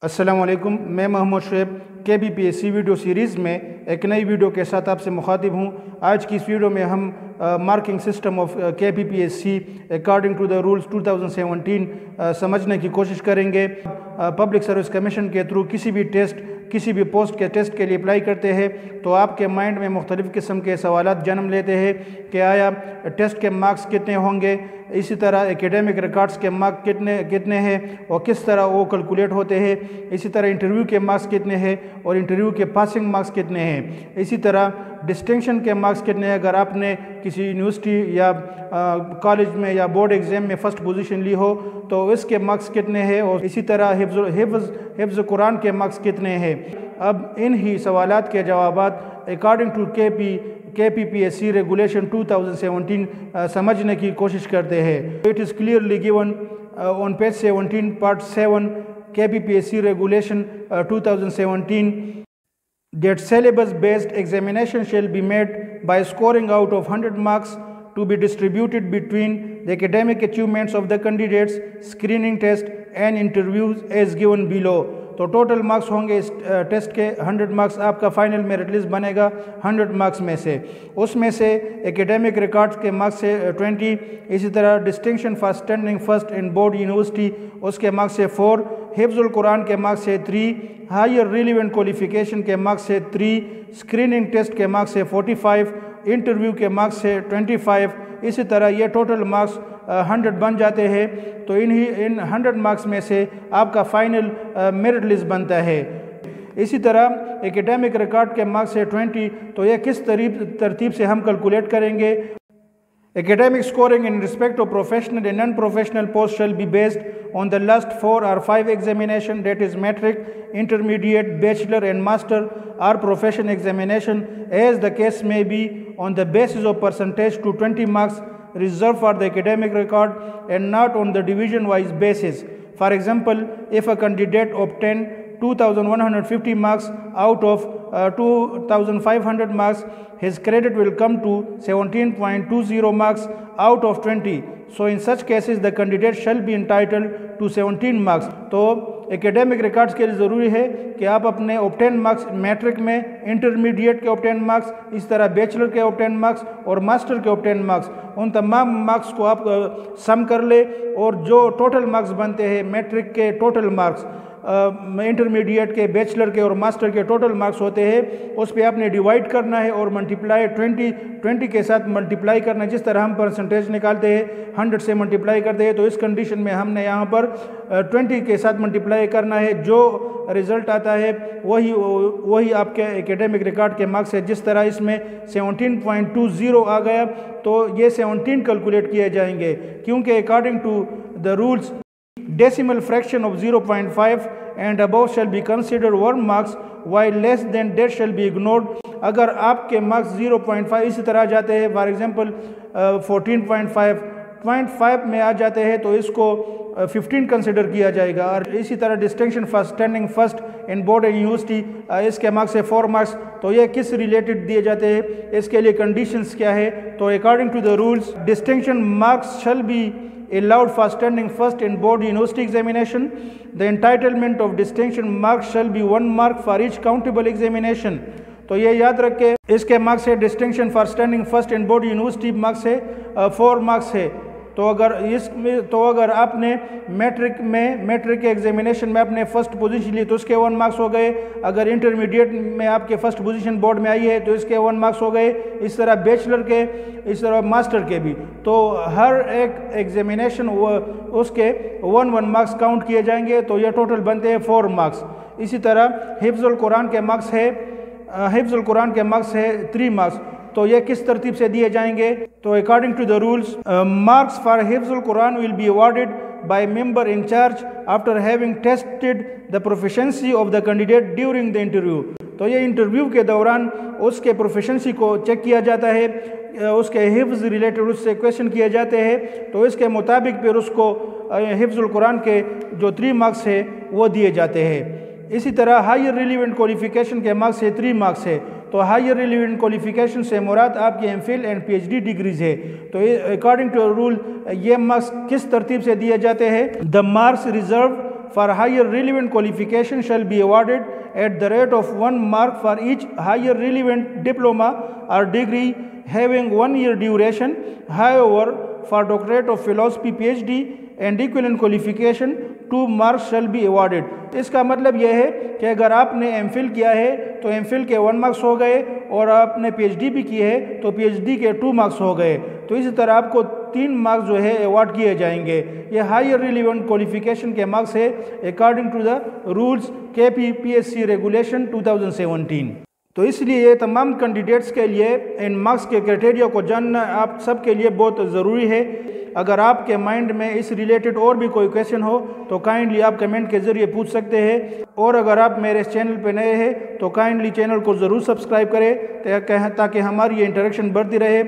अस्सलामुअलैकुम, मैं Mohammad Shoaib KBPSC video series में एक नई वीडियो के साथ आपसे मुखातिब हूँ। आज की इस वीडियो में हम marking system of KBPSC according to the rules 2017 समझने की कोशिश करेंगे। पब्लिक सर्विस कमीशन के थ्रू किसी भी पोस्ट के टेस्ट के लिए अप्लाई करते हैं तो आपके माइंड में मुख्तलिफ़ किस्म के सवालात जन्म लेते हैं कि आया टेस्ट के मार्क्स कितने होंगे, इसी तरह एकेडमिक रिकॉर्ड्स के मार्क्स कितने हैं और किस तरह वो कैलकुलेट होते हैं, इसी तरह इंटरव्यू के मार्क्स कितने हैं और इंटरव्यू के पासिंग मार्क्स कितने हैं, इसी तरह डिस्टिंक्शन के मार्क्स कितने हैं अगर आपने किसी यूनिवर्सिटी या कॉलेज में या बोर्ड एग्ज़ाम में फ़र्स्ट पोजीशन ली हो तो इसके मार्क्स कितने हैं और इसी तरह हिफ्ज़ कुरान के मार्क्स कितने हैं। अब इन ही सवालात के जवाबात अकॉर्डिंग टू KPPSC रेगुलेशन 2017 समझने की कोशिश करते हैं। It is clearly given on page 17 part 7 KPPSC regulation 2017 that syllabus based examination shall be made by scoring out of 100 marks to be distributed between the academic achievements of the candidates, screening test and interviews as given below। तो total marks होंगे इस test के 100 marks, आपका final merit list बनेगा 100 marks में से, उसमें से एकेडमिक रिकॉर्ड्स के मार्क्स से 20, इसी तरह distinction for standing first in board university उसके मार्क्स से 4, हिफ्ज़ुल कुरान के मार्क्स से 3, हायर रिलीवेंट क्वालिफिकेशन के मार्क्स से 3, स्क्रीनिंग टेस्ट के मार्क्स से 45, इंटरव्यू के मार्क्स से 25, इसी तरह ये टोटल मार्क्स 100 बन जाते हैं। तो इन 100 मार्क्स में से आपका फाइनल मेरिट लिस्ट बनता है। इसी तरह एकेडमिक रिकॉर्ड के मार्क्स से 20, तो ये किस तरतीब से हम कैलकुलेट करेंगे। Academic scoring in respect of professional and non-professional posts shall be based on the last 4 or 5 examination, that is metric, intermediate, bachelor and master or profession examination, as the case may be, on the basis of percentage to 20 marks reserved for the academic record and not on the division-wise basis. For example, if a candidate obtained 2150 marks out of 2500 marks, his credit will come to 17.20 marks out of 20. So in such cases the candidate shall be entitled to 17 marks। तो academic records के लिए ज़रूरी है कि आप अपने obtain marks matric में, intermediate के ऑब्टेन मार्क्स, इस तरह बैचलर के ऑब्टेन मार्क्स और मास्टर के ऑब्टेन मार्क्स, उन तमाम मार्क्स को आप सम कर ले और जो टोटल मार्क्स बनते हैं मैट्रिक के टोटल मार्क्स, इंटरमीडिएट के, बैचलर के और मास्टर के टोटल मार्क्स होते हैं, उस पर आपने डिवाइड करना है और मल्टीप्लाई 20 के साथ मल्टीप्लाई करना है। जिस तरह हम परसेंटेज निकालते हैं 100 से मल्टीप्लाई करते हैं, तो इस कंडीशन में हमने यहाँ पर 20 के साथ मल्टीप्लाई करना है। जो रिज़ल्ट आता है वही आपके एकेडमिक रिकॉर्ड के मार्क्स है। जिस तरह इसमें 17.20 आ गया तो ये 17 कैलकुलेट किए जाएंगे, क्योंकि according to the rules decimal fraction of 0.5 and above shall be considered 1 marks while less than that shall be ignored। अगर आपके मार्क्स 0.5 इसी तरह जाते हैं, फॉर एग्जांपल 14.5 में आ जाते हैं तो इसको 15 कंसिडर किया जाएगा। और इसी तरह distinction for standing first in board and university इसके मार्क्स है 4 मार्क्स। तो ये किस रिलेटेड दिए जाते हैं, इसके लिए कंडीशंस क्या है। तो according to the rules distinction marks shall be allowed for standing first in board university examination. The entitlement of distinction marks shall be 1 mark for each countable examination। तो ये याद रखें, इसके मार्क्स है distinction for standing first in board university marks है 4 marks है। तो अगर आपने मैट्रिक के एग्जामिनेशन में आपने फर्स्ट पोजीशन ली तो इसके 1 मार्क्स हो गए। अगर इंटरमीडिएट में आपके फर्स्ट पोजीशन बोर्ड में आई है तो इसके 1 मार्क्स हो गए। इस तरह बैचलर के, इस तरह मास्टर के भी। तो हर एक एग्जामिनेशन उसके 1 मार्क्स काउंट किए जाएंगे, तो ये टोटल बनते हैं 4 मार्क्स। इसी तरह हिफ्ज़ुल कुरान के मार्क्स है 3 मार्क्स। तो ये किस तरतीब से दिए जाएंगे। तो according to the rules marks for हिफ्ज़ुल कुरान will be awarded by member in charge after having tested the proficiency of the candidate during the interview. तो ये इंटरव्यू के दौरान उसके प्रोफिशिएंसी को चेक किया जाता है, उसके हिफ्ज़ रिलेटेड उससे क्वेश्चन किए जाते हैं, तो इसके मुताबिक फिर उसको हिफ्ज़ुल कुरान के जो 3 मार्क्स है वो दिए जाते हैं। इसी तरह हायर रिलीवेंट क्वालिफिकेशन के मार्क्स है 3 मार्क्स है। तो हायर रिलीवेंट क्वालिफिकेशन से मुराद आपकी MPhil एंड PhD डिग्रीज है। तो अकॉर्डिंग टू रूल ये मार्क्स किस तरतीब से दिए जाते हैं। The marks reserve for higher relevant qualification shall be awarded at the rate of 1 mark for each higher relevant diploma or degree having 1 year duration. However, for doctorate of philosophy PhD and equivalent qualification 2 marks shall be awarded. इसका मतलब यह है कि अगर आपने MPhil किया है तो एमफिल के 1 मार्क्स हो गए और आपने पीएचडी भी की है तो पीएचडी के 2 मार्क्स हो गए। तो इसी तरह आपको 3 मार्क्स जो है अवार्ड किए जाएंगे। ये हायर रिलेवेंट क्वालिफिकेशन के मार्क्स है according to the rules KPPSC regulation 2017। तो इसलिए ये तमाम कैंडिडेट्स के लिए इन मार्क्स के क्राइटेरिया को जानना आप सबके लिए बहुत ज़रूरी है। अगर आपके माइंड में इस रिलेटेड और भी कोई क्वेश्चन हो तो काइंडली आप कमेंट के ज़रिए पूछ सकते हैं। और अगर आप मेरे इस चैनल पर नए हैं तो काइंडली चैनल को ज़रूर सब्सक्राइब करें ताकि हमारी ये इंटरेक्शन बढ़ती रहे।